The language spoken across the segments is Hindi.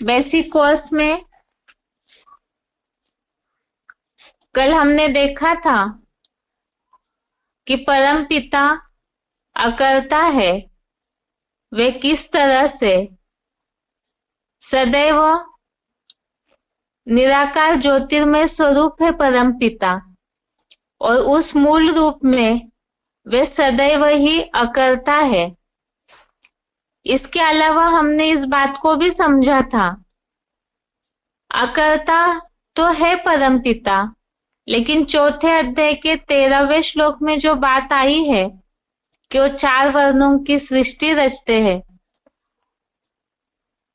बेसिक कोर्स में कल हमने देखा था कि परम पिता अकर्ता है, वे किस तरह से सदैव निराकार ज्योतिर्मय स्वरूप है परम पिता, और उस मूल रूप में वे सदैव ही अकर्ता है। इसके अलावा हमने इस बात को भी समझा था, अकर्ता तो है परम पिता, लेकिन चौथे अध्याय के 13वें श्लोक में जो बात आई है कि वो 4 वर्णों की सृष्टि रचते हैं,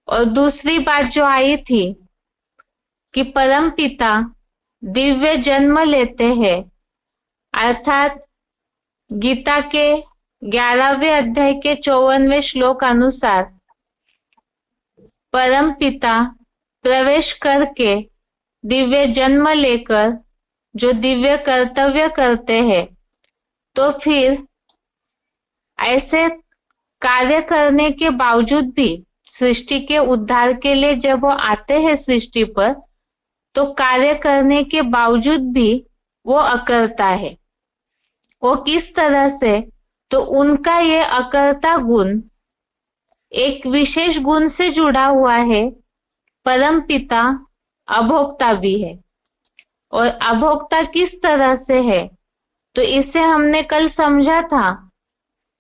और दूसरी बात जो आई थी कि परम पिता दिव्य जन्म लेते हैं, अर्थात गीता के 11वें अध्याय के 54वें श्लोक अनुसार परम पिता प्रवेश करके दिव्य जन्म लेकर जो दिव्य कर्तव्य करते हैं, तो फिर ऐसे कार्य करने के बावजूद भी सृष्टि के उद्धार के लिए जब वो आते हैं सृष्टि पर, तो कार्य करने के बावजूद भी वो अकर्ता है। वो किस तरह से? तो उनका ये अकर्ता गुण एक विशेष गुण से जुड़ा हुआ है, परम पिता अभोक्ता भी है। और अभोक्ता किस तरह से है? तो इसे हमने कल समझा था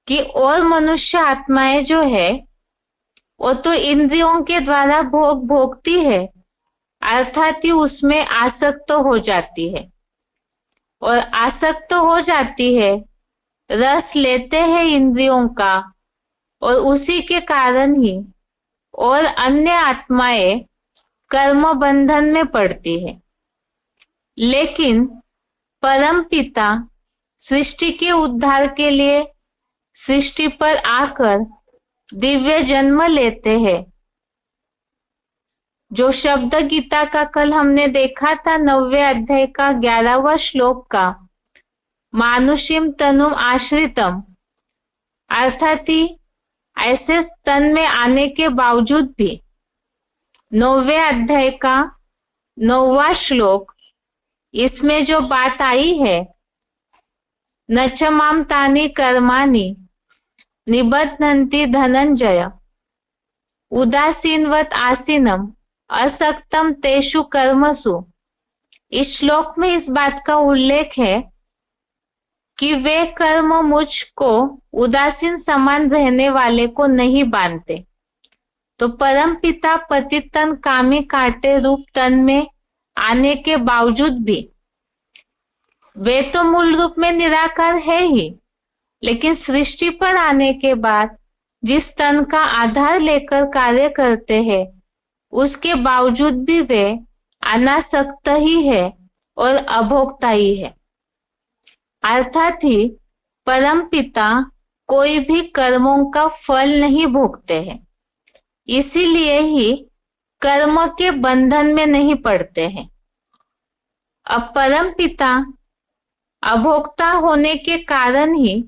कि और मनुष्य आत्माएं जो है वो तो इंद्रियों के द्वारा भोग भोगती है, अर्थात ही उसमें आसक्त हो जाती है, और आसक्त हो जाती है, रस लेते हैं इंद्रियों का, और उसी के कारण ही और अन्य आत्माएं कर्म बंधन में पड़ती है। लेकिन परम पिता सृष्टि के उद्धार के लिए सृष्टि पर आकर दिव्य जन्म लेते हैं। जो शब्द गीता का कल हमने देखा था 9वें अध्याय का 11वां श्लोक का, मानुषिम तनुम आश्रितम, अर्थात ही ऐसे तन में आने के बावजूद भी 9वें अध्याय का 9वां श्लोक, इसमें जो बात आई है, न च माम तानि कर्माणि निबध्नन्ति धनंजय उदासीनवत आसीनम असक्तम तेषु कर्मसु। इस श्लोक में इस बात का उल्लेख है कि वे कर्म मुझको उदासीन समान रहने वाले को नहीं बांधते। तो परम पिता पतित तन कामी कांटे रूप तन में आने के बावजूद भी वे तो मूल रूप में निराकार है ही, लेकिन सृष्टि पर आने के बाद जिस तन का आधार लेकर कार्य करते हैं, उसके बावजूद भी वे अनासक्त ही है और अभोक्ता ही है। अर्थात ही परम पिता कोई भी कर्मों का फल नहीं भोगते हैं, इसीलिए ही कर्म के बंधन में नहीं पड़ते हैं। अब परम पिता अभोक्ता होने के कारण ही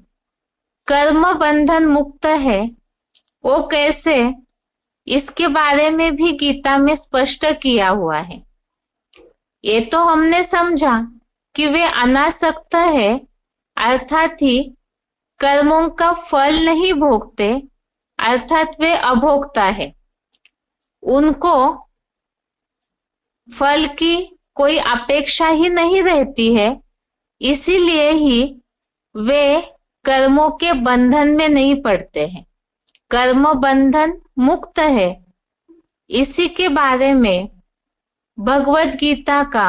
कर्म बंधन मुक्त है, वो कैसे? इसके बारे में भी गीता में स्पष्ट किया हुआ है। ये तो हमने समझा कि वे अनासक्त है, अर्थात ही कर्मों का फल नहीं भोगते, अर्थात वे अभोक्ता है। उनको फल की कोई अपेक्षा ही नहीं रहती है, इसीलिए ही वे कर्मों के बंधन में नहीं पड़ते हैं, कर्म बंधन मुक्त है। इसी के बारे में भगवत गीता का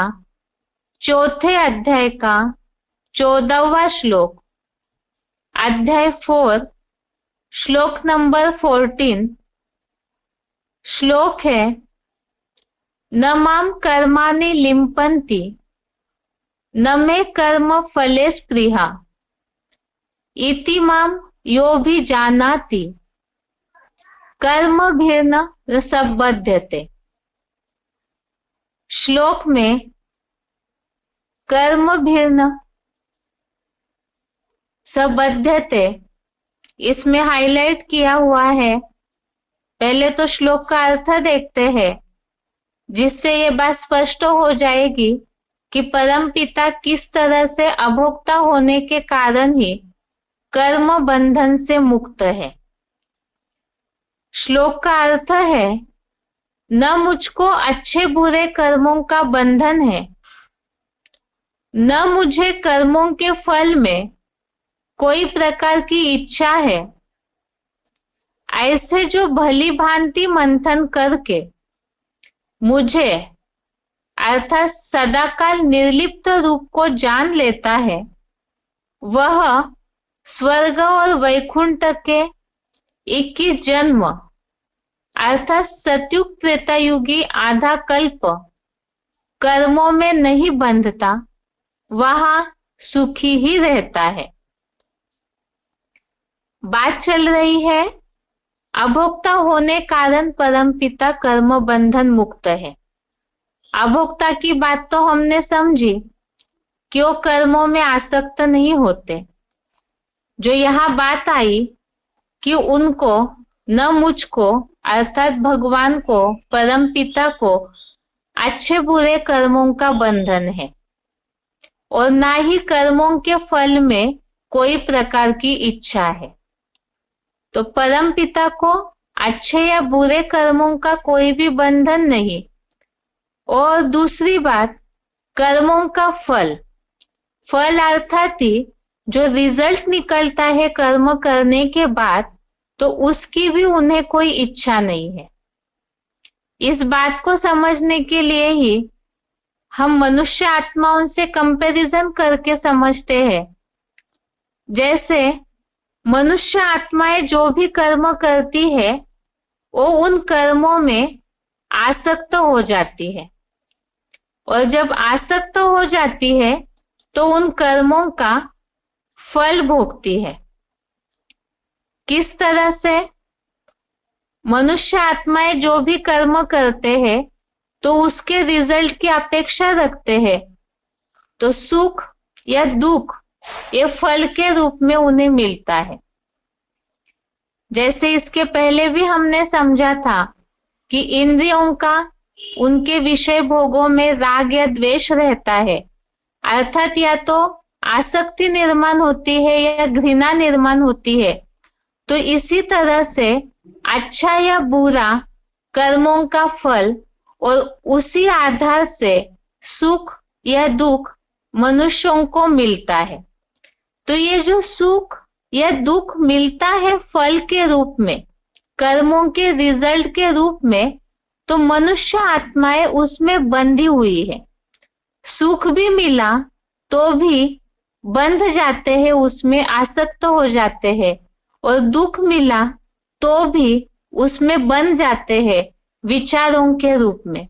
4थे अध्याय का 14वां श्लोक, अध्याय 4 श्लोक नंबर 14 श्लोक है, न माम कर्माणि लिम्पन्ति न मे कर्म फले स्पृहा इति माम यो भी जानाति कर्म भिन्न रसबध्यते। श्लोक में कर्म भिन्न सबध्यते, इसमें हाईलाइट किया हुआ है पहले तो श्लोक का अर्थ देखते हैं, जिससे ये बात स्पष्ट हो जाएगी कि परम पिता किस तरह से अभोक्ता होने के कारण ही कर्म बंधन से मुक्त है। श्लोक का अर्थ है, न मुझको अच्छे बुरे कर्मों का बंधन है, न मुझे कर्मों के फल में कोई प्रकार की इच्छा है। ऐसे जो भली भांति मंथन करके मुझे अर्थात सदाकाल निर्लिप्त रूप को जान लेता है, वह स्वर्ग और वैकुंठ के 21 जन्म अर्थात सतयुग त्रेतायुगी आधा कल्प कर्मों में नहीं बंधता, वहां सुखी ही रहता है। बात चल रही है अभोक्ता होने कारण परमपिता कर्म बंधन मुक्त है। अभोक्ता की बात तो हमने समझी कि वो कर्मों में आसक्त नहीं होते। जो यहाँ बात आई कि उनको न मुझको अर्थात भगवान को, परम पिता को अच्छे बुरे कर्मों का बंधन है और ना ही कर्मों के फल में कोई प्रकार की इच्छा है। तो परम पिता को अच्छे या बुरे कर्मों का कोई भी बंधन नहीं। और दूसरी बात, कर्मों का फल अर्थात ही जो रिजल्ट निकलता है कर्म करने के बाद, तो उसकी भी उन्हें कोई इच्छा नहीं है। इस बात को समझने के लिए ही हम मनुष्य आत्माओं से कंपैरिजन करके समझते हैं। जैसे मनुष्य आत्माएं जो भी कर्म करती है, वो उन कर्मों में आसक्त हो जाती है और जब आसक्त हो जाती है तो उन कर्मों का फल भोगती है। किस तरह से? मनुष्य आत्माएं जो भी कर्म करते हैं तो उसके रिजल्ट की अपेक्षा रखते हैं, तो सुख या दुख ये फल के रूप में उन्हें मिलता है। जैसे इसके पहले भी हमने समझा था कि इंद्रियों का उनके विषय भोगों में राग या द्वेष रहता है, अर्थात या तो आसक्ति निर्माण होती है या घृणा निर्माण होती है। तो इसी तरह से अच्छा या बुरा कर्मों का फल और उसी आधार से सुख या दुख मनुष्यों को मिलता है। तो ये जो सुख या दुख मिलता है फल के रूप में, कर्मों के रिजल्ट के रूप में, तो मनुष्य आत्माएं उसमें बंधी हुई है। सुख भी मिला तो भी बंध जाते हैं, उसमें आसक्त हो जाते हैं, और दुख मिला तो भी उसमें बंध जाते हैं विचारों के रूप में,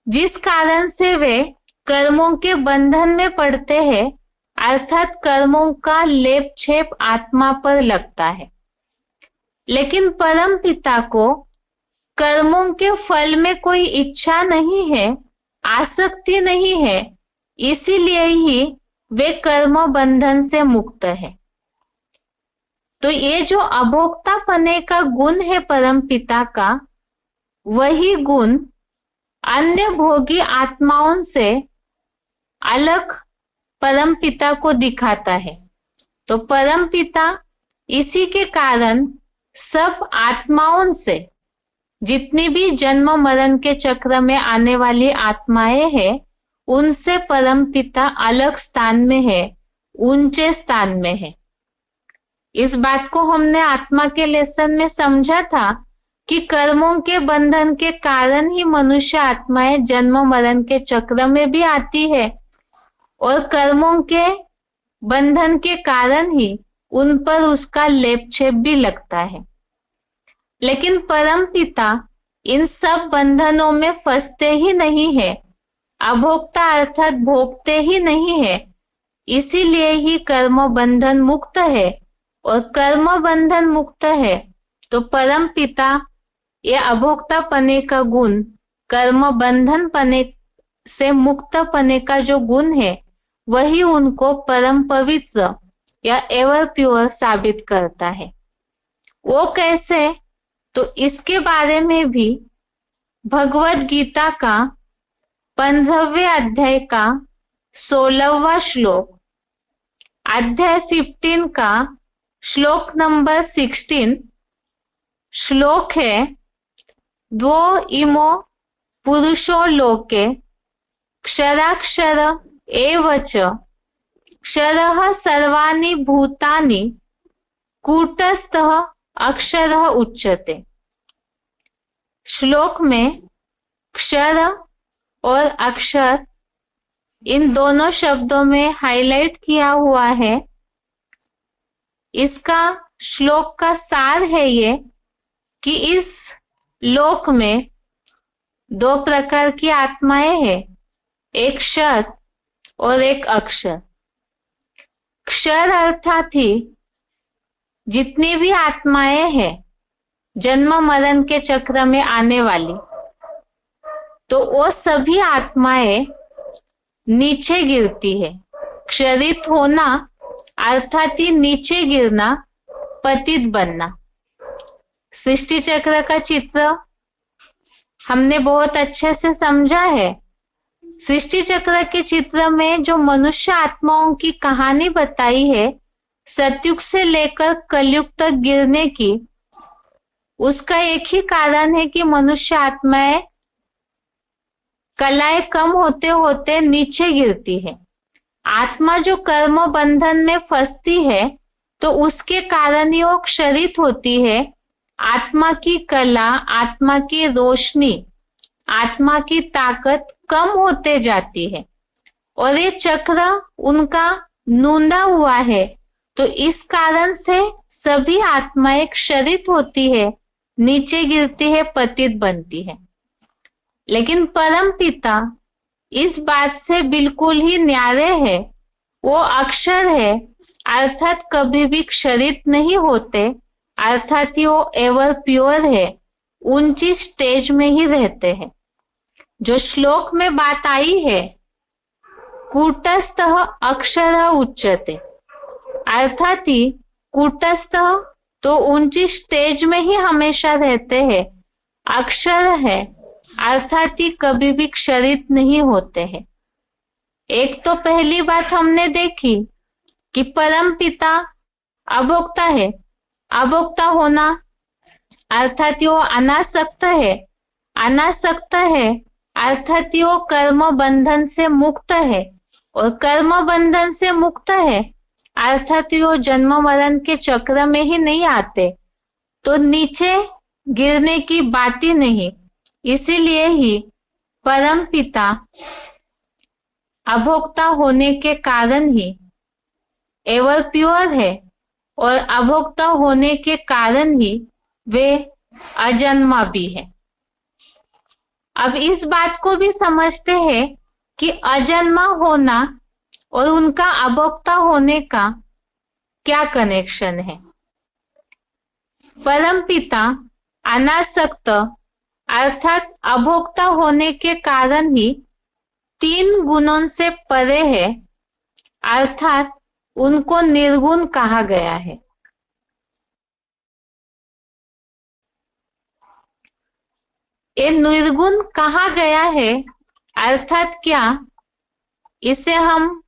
जिस कारण से वे कर्मों के बंधन में पड़ते हैं, अर्थात कर्मों का लेप छेप आत्मा पर लगता है। लेकिन परम पिता को कर्मों के फल में कोई इच्छा नहीं है, आसक्ति नहीं है, इसीलिए ही वे कर्म बंधन से मुक्त है। तो ये जो अभोक्ता पने का गुण है परम पिता का, वही गुण अन्य भोगी आत्माओं से अलग परम पिता को दिखाता है। तो परम पिता इसी के कारण सब आत्माओं से, जितनी भी जन्म मरण के चक्र में आने वाली आत्माएं हैं, उनसे परम पिता अलग स्थान में है, ऊंचे स्थान में है। इस बात को हमने आत्मा के लेसन में समझा था कि कर्मों के बंधन के कारण ही मनुष्य आत्माएं जन्म मरण के चक्र में भी आती है और कर्मों के बंधन के कारण ही उन पर उसका लेप छेप भी लगता है। लेकिन परम पिता इन सब बंधनों में फंसते ही नहीं है, अभोक्ता अर्थात भोगते ही नहीं है, इसीलिए ही कर्म बंधन मुक्त है। और कर्म बंधन मुक्त है तो परम पिता ये अभोक्ता पने का गुण, कर्म बंधन पने से मुक्त पने का जो गुण है, वही उनको परम पवित्र या एवर प्योर साबित करता है। वो कैसे? तो इसके बारे में भी भगवत गीता का 15वें अध्याय का 16वां श्लोक, अध्याय 15 का श्लोक नंबर 16 श्लोक है, द्वो इमो पुरुषो लोके क्षराक्षर एव च क्षरः सर्वाणि भूतानि कूटस्थः अक्षरः उच्यते। श्लोक में क्षर और अक्षर इन दोनों शब्दों में हाईलाइट किया हुआ है। इसका श्लोक का सार है ये कि इस लोक में दो प्रकार की आत्माएं हैं, एक क्षर और एक अक्षर। क्षर अर्थात ही जितनी भी आत्माएं हैं जन्म मरण के चक्र में आने वाली, तो वो सभी आत्माएं नीचे गिरती है। क्षरित होना अर्थात ही नीचे गिरना, पतित बनना। सृष्टि चक्र का चित्र हमने बहुत अच्छे से समझा है। सृष्टि चक्र के चित्र में जो मनुष्य आत्माओं की कहानी बताई है, सतयुग से लेकर कलयुग तक गिरने की, उसका एक ही कारण है कि मनुष्य आत्माएं कलाएं कम होते होते नीचे गिरती है। आत्मा जो कर्म बंधन में फंसती है तो उसके कारण ही वो क्षरित होती है। आत्मा की कला, आत्मा की रोशनी, आत्मा की ताकत कम होते जाती है और ये चक्र उनका नूंदा हुआ है। तो इस कारण से सभी आत्माएं क्षरित होती है, नीचे गिरती है, पतित बनती है। लेकिन परम पिता इस बात से बिल्कुल ही न्यारे है। वो अक्षर है, अर्थात कभी भी क्षरित नहीं होते, अर्थात ही वो एवर प्योर है, ऊंची स्टेज में ही रहते हैं। जो श्लोक में बात आई है, कूटस्थ अक्षर उच्यते, अर्थात ही कूटस्थ तो ऊंची स्टेज में ही हमेशा रहते हैं, अक्षर है अर्थात ही कभी भी क्षरित नहीं होते हैं। एक तो पहली बात हमने देखी कि परम पिता अभोक्ता है। अभोक्ता होना अर्थात वो अनासक्त है, अनासक्त है अर्थात वो कर्म बंधन से मुक्त है, और कर्म बंधन से मुक्त है अर्थात वो जन्म मरण के चक्र में ही नहीं आते, तो नीचे गिरने की बात ही नहीं। इसीलिए ही परम पिता अभोक्ता होने के कारण ही एवर प्योर है, और अभोक्ता होने के कारण ही वे अजन्मा भी है। अब इस बात को भी समझते हैं कि अजन्मा होना और उनका अभोक्ता होने का क्या कनेक्शन है। परम पिता अनासक्त अर्थात अभोक्ता होने के कारण ही 3 गुणों से परे है, अर्थात उनको निर्गुण कहा गया है। ये निर्गुण कहा गया है अर्थात क्या, इसे हम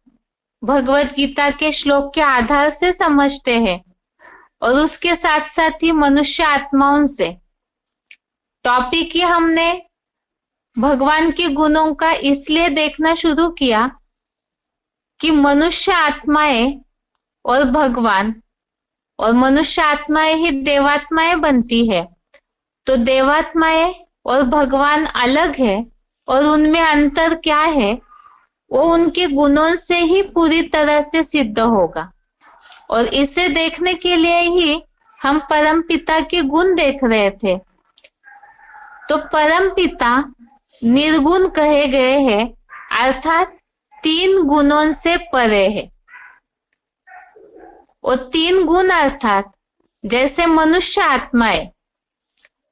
भगवत गीता के श्लोक के आधार से समझते हैं और उसके साथ साथ ही मनुष्य आत्माओं से। टॉपिक ही हमने भगवान के गुणों का इसलिए देखना शुरू किया कि मनुष्य आत्माएं और भगवान, और मनुष्य आत्माएं ही देवात्माएं बनती है, तो देवात्माएं और भगवान अलग है, और उनमें अंतर क्या है वो उनके गुणों से ही पूरी तरह से सिद्ध होगा। और इसे देखने के लिए ही हम परम पिता के गुण देख रहे थे। तो परम पिता निर्गुण कहे गए हैं, अर्थात 3 गुणों से परे है। और 3 गुण अर्थात जैसे मनुष्य आत्माएं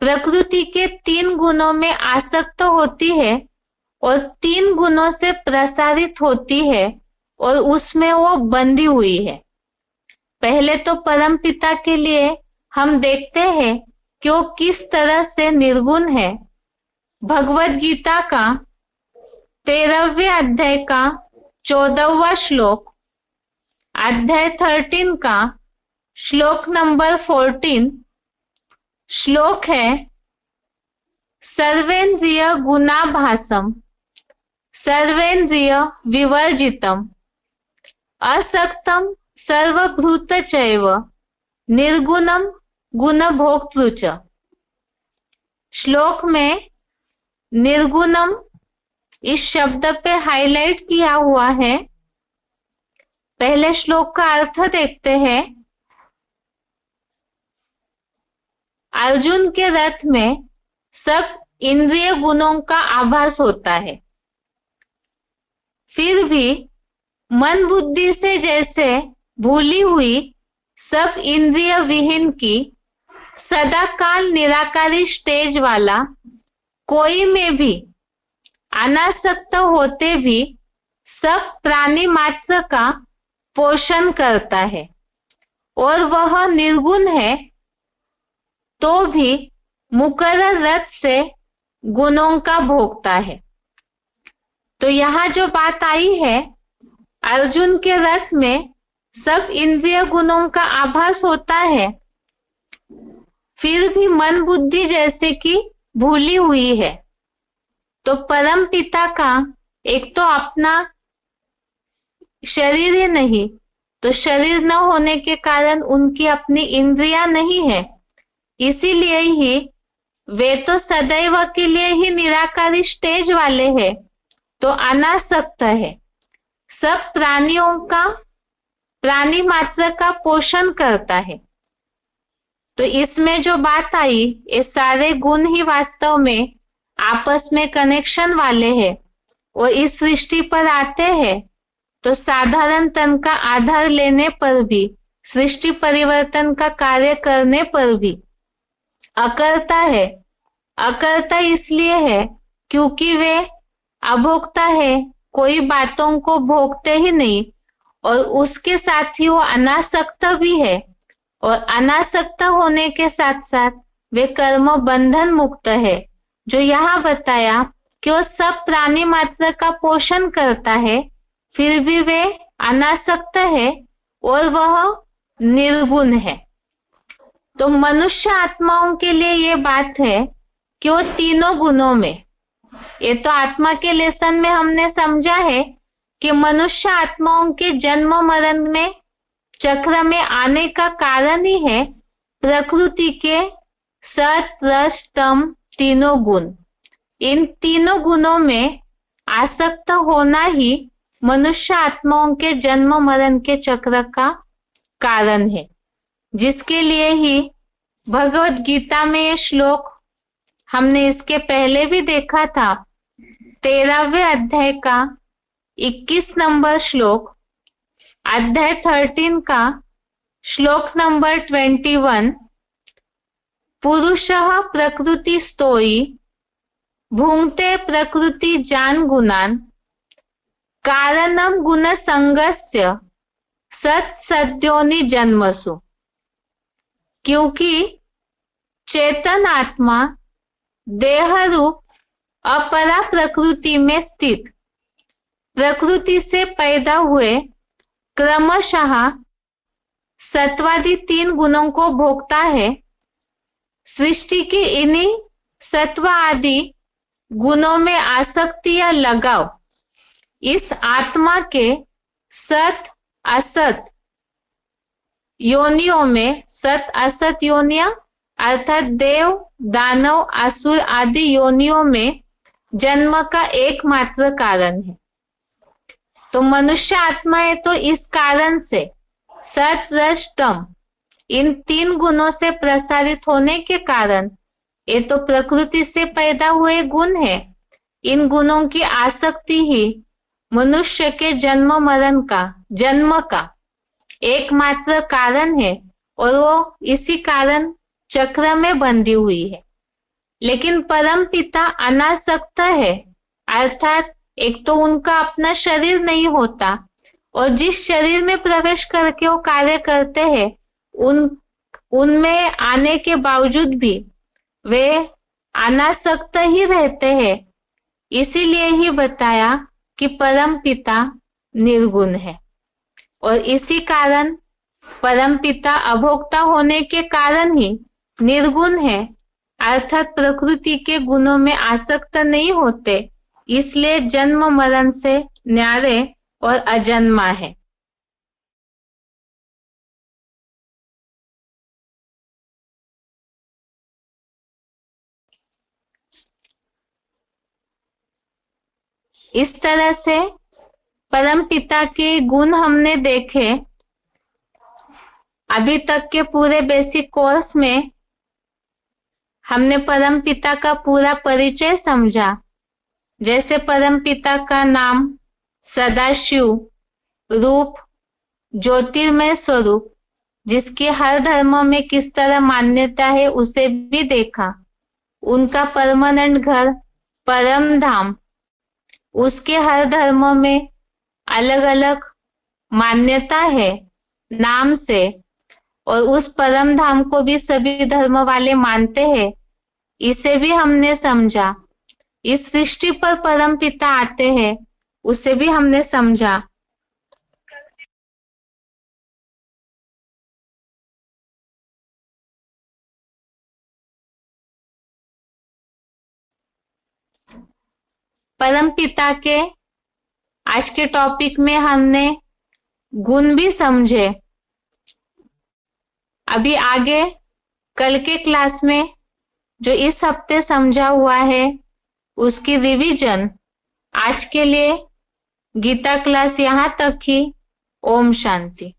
प्रकृति के 3 गुणों में आसक्त होती है और 3 गुणों से प्रसारित होती है, और उसमें वो बंधी हुई है। पहले तो परम पिता के लिए हम देखते हैं कि वो किस तरह से निर्गुण है। भगवत गीता का 13वें अध्याय का 14वां श्लोक, अध्याय 13 का श्लोक नंबर 14 श्लोक है, सर्वेन्द्रिय गुणाभासम सर्वेन्द्रिय विवर्जितम असक्तम सर्वभूत चैव निर्गुणम गुणभोक्तृ च। श्लोक में निर्गुणम इस शब्द पे हाईलाइट किया हुआ है। पहले श्लोक का अर्थ देखते हैं। अर्जुन के रथ में सब इंद्रिय गुणों का आभास होता है, फिर भी मन बुद्धि से जैसे भूली हुई सब इंद्रिय विहीन की सदाकाल निराकारी स्टेज वाला कोई में भी अनासक्त होते भी सब प्राणी मात्र का पोषण करता है और वह निर्गुण है तो भी मुकर्रर रथ से गुणों का भोगता है। तो यहाँ जो बात आई है, अर्जुन के रथ में सब इंद्रिय गुणों का आभास होता है, फिर भी मन बुद्धि जैसे कि भूली हुई है। तो परम पिता का एक तो अपना शरीर ही नहीं, तो शरीर न होने के कारण उनकी अपनी इंद्रियां नहीं है, इसीलिए ही वे तो सदैव के लिए ही निराकारी स्टेज वाले हैं, तो अनासक्त है, सब प्राणियों का प्राणी मात्र का पोषण करता है। तो इसमें जो बात आई, ये सारे गुण ही वास्तव में आपस में कनेक्शन वाले हैं और इस सृष्टि पर आते हैं तो साधारण तन का आधार लेने पर भी, सृष्टि परिवर्तन का कार्य करने पर भी अकर्ता है। अकर्ता इसलिए है क्योंकि वे अभोक्ता है, कोई बातों को भोगते ही नहीं, और उसके साथ ही वो अनासक्त भी है, और अनासक्त होने के साथ साथ वे कर्म बंधन मुक्त है। जो यहाँ बताया कि वो सब प्राणी मात्र का पोषण करता है, फिर भी वे अनासक्त है और वह निर्गुण है। तो मनुष्य आत्माओं के लिए ये बात है कि वो तीनों गुणों में, ये तो आत्मा के लेसन में हमने समझा है कि मनुष्य आत्माओं के जन्म मरण में चक्र में आने का कारण ही है प्रकृति के सत रस तम तीनों गुण। इन तीनों गुणों में आसक्त होना ही मनुष्य आत्माओं के जन्म मरण के चक्र का कारण है, जिसके लिए ही भगवत गीता में ये श्लोक हमने इसके पहले भी देखा था। 13वें अध्याय का 21 नंबर श्लोक, अध्याय 13 का श्लोक नंबर 21, पुरुषः प्रकृति स्तोयी भुंक्ते प्रकृति जान गुणान कारणम गुण संगस्य सत सद्योनि जन्मसु। क्योंकि चेतन आत्मा देह रूप अपरा प्रकृति में स्थित प्रकृति से पैदा हुए क्रमशः सत्वादि तीन गुणों को भोगता है। सृष्टि की इन्हीं सत्व आदि गुणों में आसक्ति या लगाव इस आत्मा के सत असत योनियों में, सत असत योनिया अर्थात देव दानव असुर आदि योनियों में जन्म का एकमात्र कारण है। तो मनुष्य आत्माएं तो इस कारण से सत रज तम इन तीन गुणों से प्रसारित होने के कारण, ये तो प्रकृति से पैदा हुए गुण है, इन गुणों की आसक्ति ही मनुष्य के जन्म मरण का, जन्म का एकमात्र कारण है और वो इसी कारण चक्र में बंधी हुई है। लेकिन परम पिता अनासक्त है, अर्थात एक तो उनका अपना शरीर नहीं होता और जिस शरीर में प्रवेश करके वो कार्य करते हैं उनमें आने के बावजूद भी वे अनासक्त ही रहते हैं। इसीलिए ही बताया कि परम पिता निर्गुण है, और इसी कारण परम पिता अभोक्ता होने के कारण ही निर्गुण है, अर्थात प्रकृति के गुणों में आसक्त नहीं होते, इसलिए जन्म मरण से न्यारे और अजन्मा है। इस तरह से परम पिता के गुण हमने देखे। अभी तक के पूरे बेसिक कोर्स में हमने परम पिता का पूरा परिचय समझा। जैसे परम पिता का नाम सदाशिव, रूप ज्योतिर्मय स्वरूप, जिसकी हर धर्म में किस तरह मान्यता है उसे भी देखा। उनका परमानेंट घर परम धाम, उसके हर धर्म में अलग अलग मान्यता है नाम से, और उस परम धाम को भी सभी धर्म वाले मानते हैं, इसे भी हमने समझा। इस सृष्टि पर परम पिता आते हैं, उसे भी हमने समझा। परम पिता के आज के टॉपिक में हमने गुण भी समझे। अभी आगे कल के क्लास में जो इस हफ्ते समझा हुआ है उसकी रिवीजन। आज के लिए गीता क्लास यहाँ तक ही। ओम शांति।